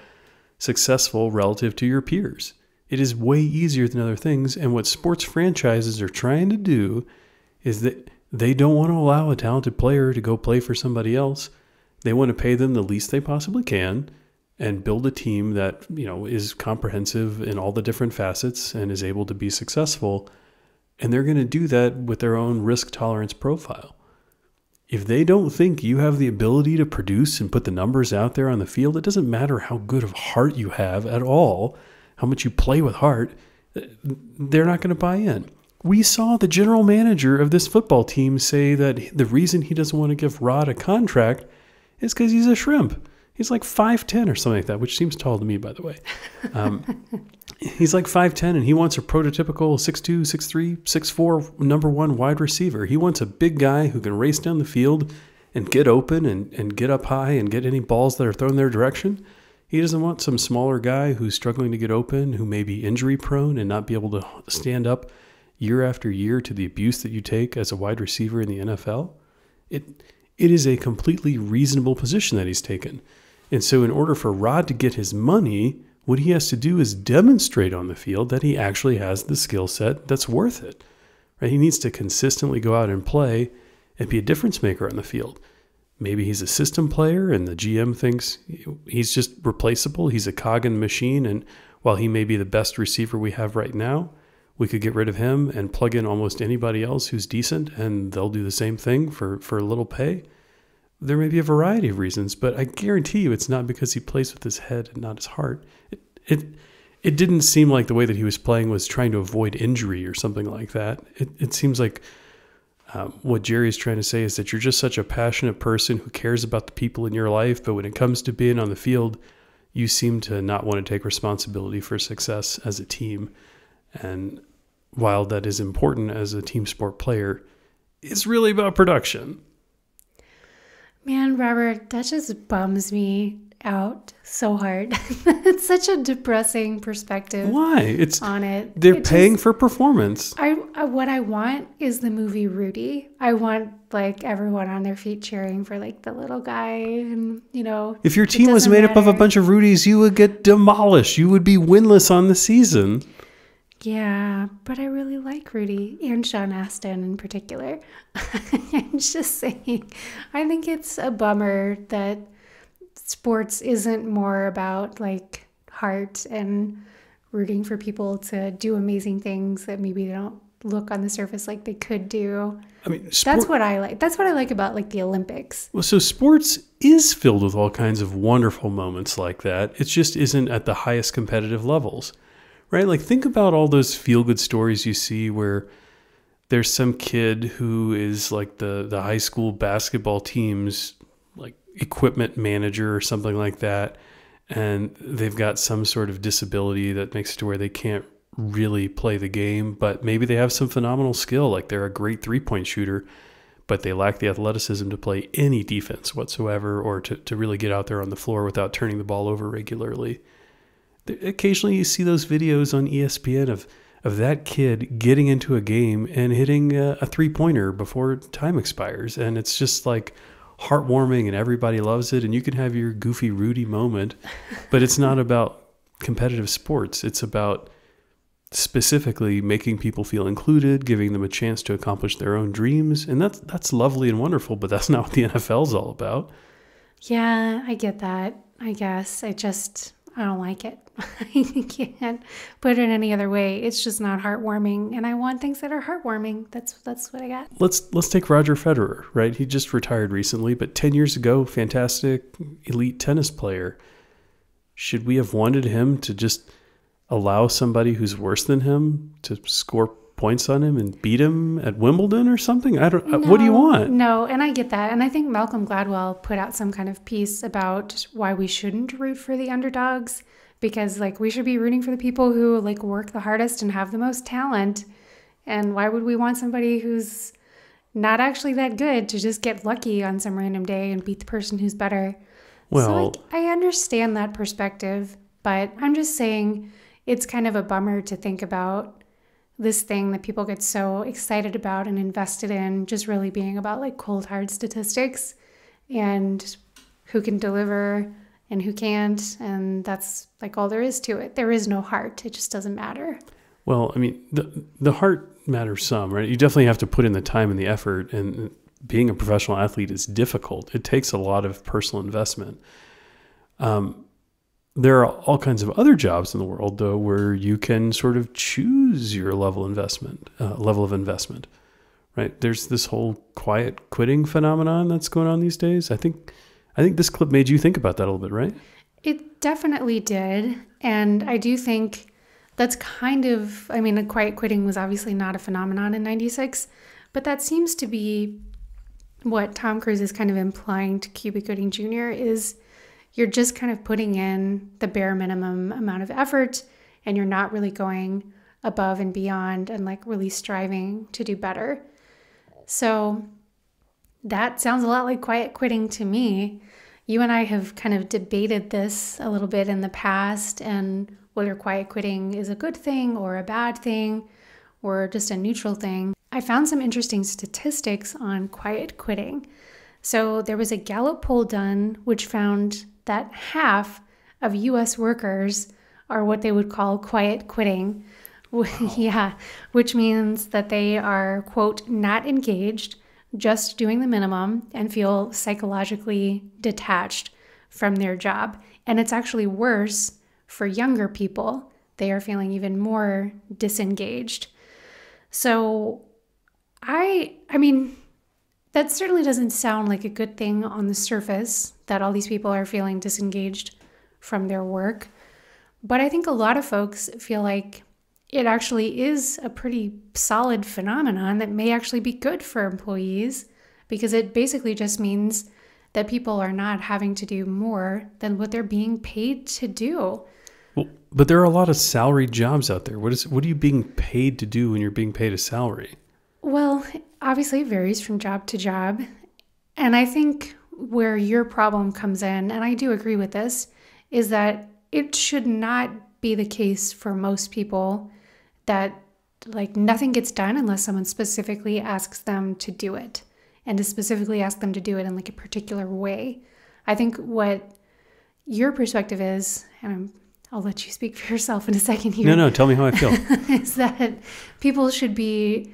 successful relative to your peers. It is way easier than other things, and what sports franchises are trying to do is that they don't want to allow a talented player to go play for somebody else. They want to pay them the least they possibly can and build a team that, is comprehensive in all the different facets and is able to be successful. And they're going to do that with their own risk tolerance profile. If they don't think you have the ability to produce and put the numbers out there on the field, it doesn't matter how good of heart you have at all, how much you play with heart, they're not going to buy in. We saw the general manager of this football team say that the reason he doesn't want to give Rod a contract is because he's a shrimp. He's like 5'10" or something like that, which seems tall to me, by the way. He's like 5'10", and he wants a prototypical 6'2", 6'3", 6'4", number one wide receiver. He wants a big guy who can race down the field and get open and get up high and get any balls that are thrown their direction. He doesn't want some smaller guy who's struggling to get open, who may be injury prone and not be able to stand up year after year to the abuse that you take as a wide receiver in the NFL. It is a completely reasonable position that he's taken. And so in order for Rod to get his money, what he has to do is demonstrate on the field that he actually has the skill set that's worth it. Right? He needs to consistently go out and play and be a difference maker on the field. Maybe he's a system player and the GM thinks he's just replaceable. He's a cog in the machine. And while he may be the best receiver we have right now, we could get rid of him and plug in almost anybody else who's decent and they'll do the same thing for a little pay. There may be a variety of reasons, but I guarantee you it's not because he plays with his head and not his heart. It didn't seem like the way that he was playing was trying to avoid injury or something like that. It seems like what Jerry's trying to say is that you're just such a passionate person who cares about the people in your life, but when it comes to being on the field, you seem to not want to take responsibility for success as a team. And while that is important as a team sport player, it's really about production. Man, Robert, that just bums me out so hard. It's such a depressing perspective. Why? On it. They're paying for performance. What I want is the movie Rudy. I want like everyone on their feet cheering for like the little guy, and if your team was made up of a bunch of Rudies, you would get demolished. You would be winless on the season. Yeah, but I really like Rudy and Sean Astin in particular. I'm just saying, I think it's a bummer that sports isn't more about like heart and rooting for people to do amazing things that maybe they don't look on the surface like they could do. I mean, that's what I like. That's what I like about like the Olympics. Well, so sports is filled with all kinds of wonderful moments like that. It just isn't at the highest competitive levels. Right? Like think about all those feel-good stories you see where there's some kid who is like the high school basketball team's like equipment manager or something like that. And they've got some sort of disability that makes it to where they can't really play the game, but maybe they have some phenomenal skill, like they're a great 3-point shooter, but they lack the athleticism to play any defense whatsoever, or to really get out there on the floor without turning the ball over regularly. Occasionally you see those videos on ESPN of that kid getting into a game and hitting a 3-pointer before time expires. And it's just like heartwarming and everybody loves it. And you can have your goofy Rudy moment, but it's not about competitive sports. It's about specifically making people feel included, giving them a chance to accomplish their own dreams. And that's lovely and wonderful, but that's not what the NFL is all about. Yeah, I get that. I guess I don't like it. I can't put it any other way. It's just not heartwarming, and I want things that are heartwarming. That's what I got. Let's take Roger Federer, right? He just retired recently, but 10 years ago, fantastic elite tennis player. Should we have wanted him to just allow somebody who's worse than him to score points on him and beat him at Wimbledon or something? What do you want? No, and I get that. And I think Malcolm Gladwell put out some kind of piece about why we shouldn't root for the underdogs, because like we should be rooting for the people who like work the hardest and have the most talent. And why would we want somebody who's not actually that good to just get lucky on some random day and beat the person who's better? Well, so I understand that perspective, but I'm just saying it's kind of a bummer to think about this thing that people get so excited about and invested in just really being about like cold hard statistics and who can deliver and who can't. And that's like all there is to it. There is no heart. It just doesn't matter. Well, I mean, the heart matters some, right? You definitely have to put in the time and the effort, and being a professional athlete is difficult. It takes a lot of personal investment. There are all kinds of other jobs in the world, though, where you can sort of choose your level of investment, right? There's this whole quiet quitting phenomenon that's going on these days. I think this clip made you think about that a little bit, right? It definitely did. And I do think that's kind of, I mean, quiet quitting was obviously not a phenomenon in 96, but that seems to be what Tom Cruise is kind of implying to Cuba Gooding Jr. is you're just kind of putting in the bare minimum amount of effort and you're not really going above and beyond and like really striving to do better. So that sounds a lot like quiet quitting to me. You and I have kind of debated this a little bit in the past and whether quiet quitting is a good thing or a bad thing or just a neutral thing. I found some interesting statistics on quiet quitting. So there was a Gallup poll done which found that half of U.S. workers are what they would call quiet quitting. Yeah, which means that they are, quote, not engaged, just doing the minimum and feel psychologically detached from their job. And it's actually worse for younger people. They are feeling even more disengaged. So I mean, that certainly doesn't sound like a good thing on the surface, that all these people are feeling disengaged from their work. But I think a lot of folks feel like it actually is a pretty solid phenomenon that may actually be good for employees, because it basically just means that people are not having to do more than what they're being paid to do. Well, but there are a lot of salaried jobs out there. What are you being paid to do when you're being paid a salary? Well, obviously it varies from job to job. And I think where your problem comes in, and I do agree with this, is that it should not be the case for most people that like nothing gets done unless someone specifically asks them to do it, and to specifically ask them to do it in like a particular way. I think what your perspective is, and I'll let you speak for yourself in a second here. No, tell me how I feel. Is that people should be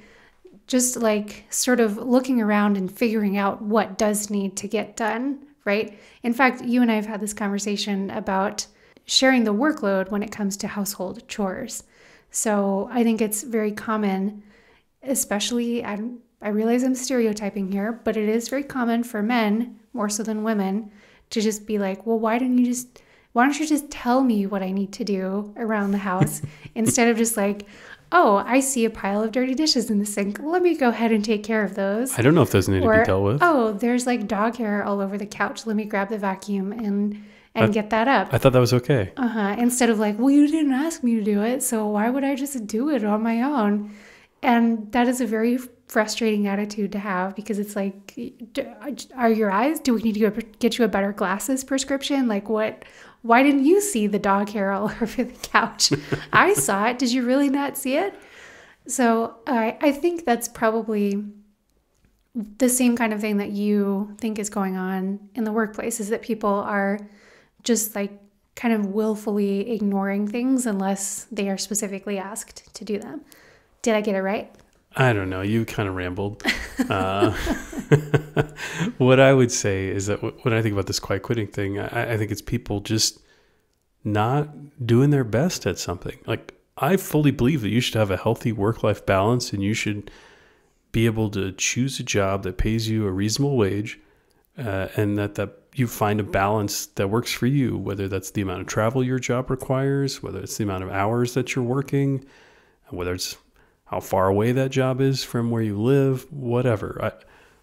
just like sort of looking around and figuring out what does need to get done, right? In fact, you and I have had this conversation about sharing the workload when it comes to household chores. So I think it's very common, especially, I realize I'm stereotyping here, but it is very common for men, more so than women, to just be like, well, why don't you just tell me what I need to do around the house instead of just like, oh, I see a pile of dirty dishes in the sink. Let me go ahead and take care of those. I don't know if those need to be dealt with. Oh, there's like dog hair all over the couch. Let me grab the vacuum and get that up. I thought that was okay. Instead of like, well, you didn't ask me to do it, so why would I just do it on my own? And that is a very frustrating attitude to have, because it's like, are your eyes, do we need to get you a better glasses prescription? Like what? Why didn't you see the dog hair all over the couch? I saw it. Did you really not see it? So I think that's probably the same kind of thing that you think is going on in the workplace, is that people are just like kind of willfully ignoring things unless they are specifically asked to do them. Did I get it right? I don't know. You kind of rambled. What I would say is that when I think about this quiet quitting thing, I think it's people just not doing their best at something. Like, I fully believe that you should have a healthy work-life balance, and you should be able to choose a job that pays you a reasonable wage, and that you find a balance that works for you, whether that's the amount of travel your job requires, whether it's the amount of hours that you're working, whether it's how far away that job is from where you live, whatever.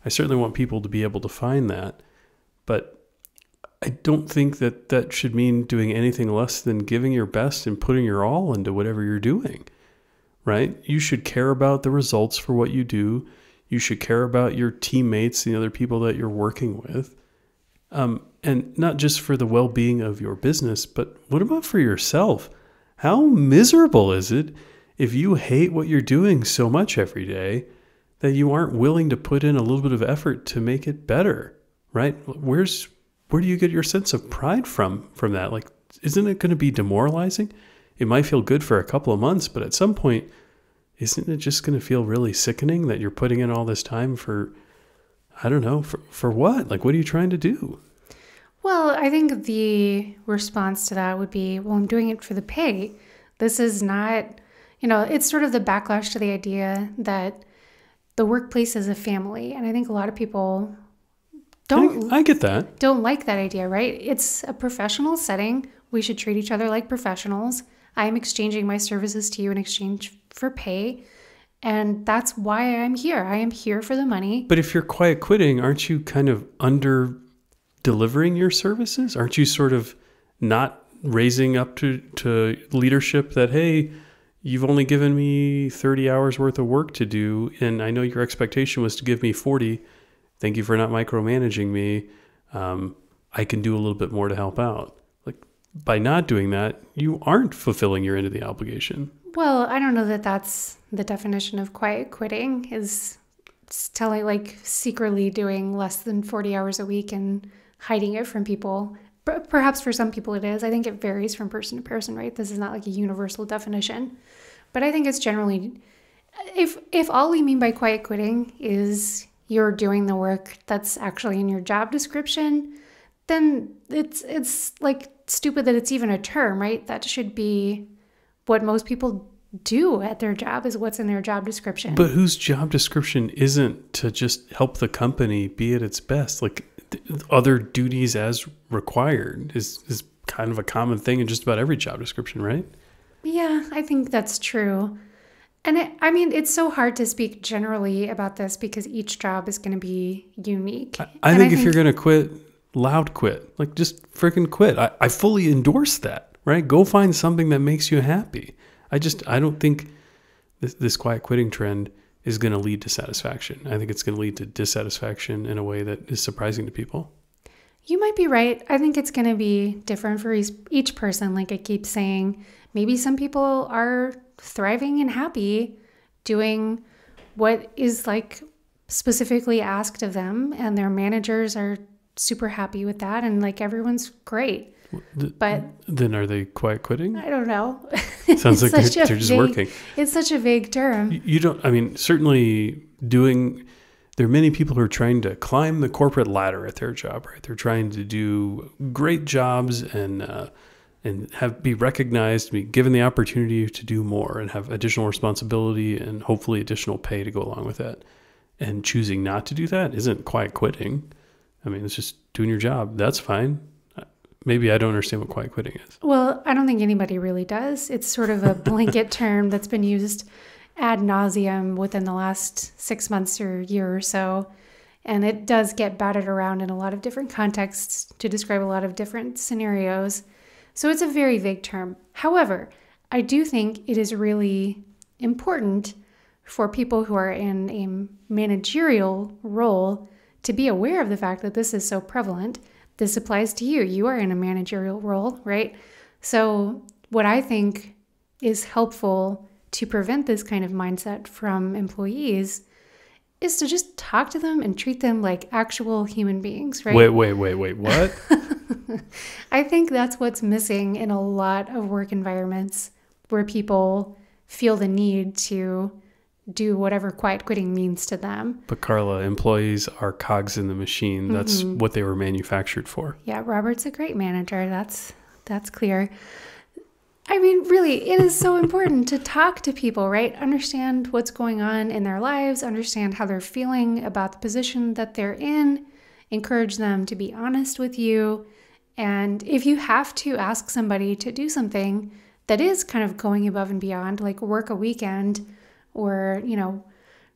I certainly want people to be able to find that, but I don't think that should mean doing anything less than giving your best and putting your all into whatever you're doing, right? You should care about the results for what you do. You should care about your teammates, the other people that you're working with, and not just for the well-being of your business, but what about for yourself? How miserable is it if you hate what you're doing so much every day that you aren't willing to put in a little bit of effort to make it better, right? Where do you get your sense of pride from that? Like, isn't it going to be demoralizing? It might feel good for a couple of months, but at some point, isn't it just going to feel really sickening that you're putting in all this time for, I don't know, for what? Like, what are you trying to do? Well, I think the response to that would be, well, I'm doing it for the pay. This is not, it's sort of the backlash to the idea that the workplace is a family. And I think a lot of people I get that. Don't like that idea, right? It's a professional setting. We should treat each other like professionals. I am exchanging my services to you in exchange for pay. And that's why I'm here. I am here for the money. But if you're quiet quitting, aren't you kind of under delivering your services? Aren't you sort of not raising up to leadership that, hey, you've only given me 30 hours worth of work to do, and I know your expectation was to give me 40. Thank you for not micromanaging me. I can do a little bit more to help out. Like, by not doing that, you aren't fulfilling your end of the obligation. Well, I don't know that that's the definition of quiet quitting, is telling, like, secretly doing less than 40 hours a week and hiding it from people. Perhaps for some people it is. I think it varies from person to person, right? This is not like a universal definition. But I think it's generally, if all we mean by quiet quitting is you're doing the work that's actually in your job description, then it's like stupid that it's even a term, right? That should be what most people do at their job, is what's in their job description. But whose job description isn't to just help the company be at its best? Like, other duties as required is kind of a common thing in just about every job description, right? Yeah, I think that's true. And it's so hard to speak generally about this because each job is going to be unique. I think if you're going to quit, loud quit. Like, just freaking quit. I fully endorse that, right? Go find something that makes you happy. I don't think this quiet quitting trend is going to lead to satisfaction. I think it's going to lead to dissatisfaction in a way that is surprising to people. You might be right. I think it's going to be different for each person. Like I keep saying, maybe some people are thriving and happy doing what is like specifically asked of them, and their managers are super happy with that, and like everyone's great. But then are they quiet quitting? I don't know. Sounds like they're just working. It's such a vague term. You don't, I mean, certainly there are many people who are trying to climb the corporate ladder at their job, right? They're trying to do great jobs and be recognized, be given the opportunity to do more and have additional responsibility and hopefully additional pay to go along with that. And choosing not to do that isn't quiet quitting. I mean, it's just doing your job. That's fine. Maybe I don't understand what quiet quitting is. Well, I don't think anybody really does. It's sort of a blanket term that's been used ad nauseum within the last 6 months or year or so. And it does get batted around in a lot of different contexts to describe a lot of different scenarios. So it's a very vague term. However, I do think it is really important for people who are in a managerial role to be aware of the fact that this is so prevalent. This applies to you. You are in a managerial role, right? So what I think is helpful to prevent this kind of mindset from employees is to just talk to them and treat them like actual human beings, right? Wait, what? I think that's what's missing in a lot of work environments where people feel the need to do whatever quiet quitting means to them. But Carla, employees are cogs in the machine. That's what they were manufactured for. Yeah, Robert's a great manager. That's clear. I mean, really, it is so important to talk to people, right? Understand what's going on in their lives, understand how they're feeling about the position that they're in, encourage them to be honest with you. And if you have to ask somebody to do something that is kind of going above and beyond, like work a weekend or,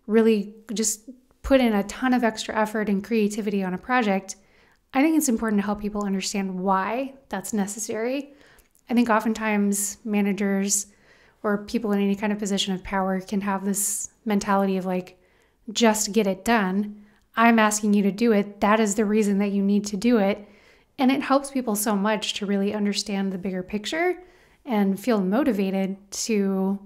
really just put in a ton of extra effort and creativity on a project, I think it's important to help people understand why that's necessary. I think oftentimes managers or people in any kind of position of power can have this mentality of like, just get it done. I'm asking you to do it. That is the reason that you need to do it. And it helps people so much to really understand the bigger picture and feel motivated to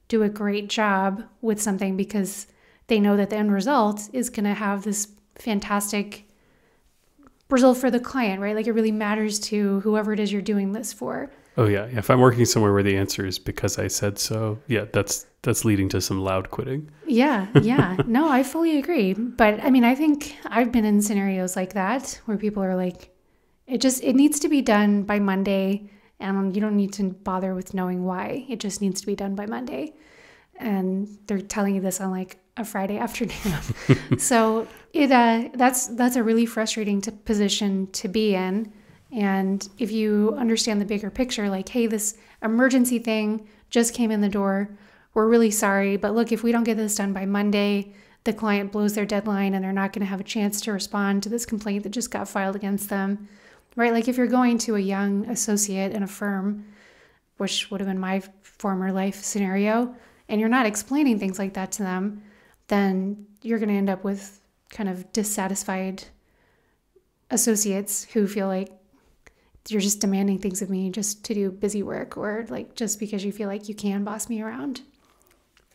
do a great job with something because they know that the end result is going to have this fantastic result for the client, right? Like it really matters to whoever it is you're doing this for. Oh yeah. If I'm working somewhere where the answer is because I said so, yeah, that's leading to some loud quitting. Yeah. No, I fully agree. But I mean, I think I've been in scenarios like that where people are like, it needs to be done by Monday and you don't need to bother with knowing why. It just needs to be done by Monday. And they're telling you this on like a Friday afternoon. So that's a really frustrating position to be in. And if you understand the bigger picture, like, hey, this emergency thing just came in the door. We're really sorry. But look, if we don't get this done by Monday, the client blows their deadline and they're not going to have a chance to respond to this complaint that just got filed against them, right? Like if you're going to a young associate in a firm, which would have been my former life scenario, and you're not explaining things like that to them, then you're going to end up with kind of dissatisfied associates who feel like you're just demanding things of me just to do busy work or like just because you feel like you can boss me around.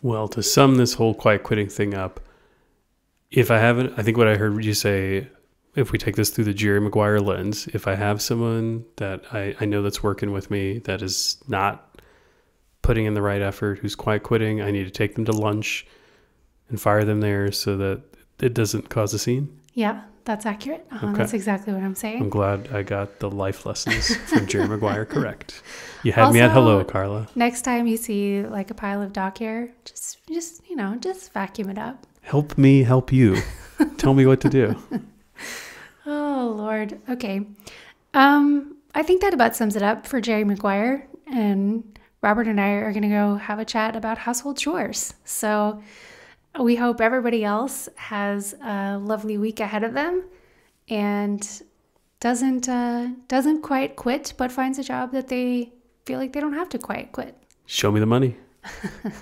Well, to sum this whole quiet quitting thing up, I think what I heard you say, if we take this through the Jerry Maguire lens, if I have someone that I know that's working with me that is not putting in the right effort, who's quiet quitting, I need to take them to lunch and fire them there so that it doesn't cause a scene? Yeah, that's accurate. Okay. That's exactly what I'm saying. I'm glad I got the life lessons from Jerry Maguire correct. You had me at hello, Carla. Next time you see like a pile of dog hair, just vacuum it up. Help me help you. Tell me what to do. Oh, Lord. Okay. I think that about sums it up for Jerry Maguire. And Robert and I are going to go have a chat about household chores. So we hope everybody else has a lovely week ahead of them and doesn't quite quit, but finds a job that they feel like they don't have to quite quit. Show me the money.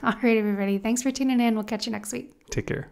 All right, everybody. Thanks for tuning in. We'll catch you next week. Take care.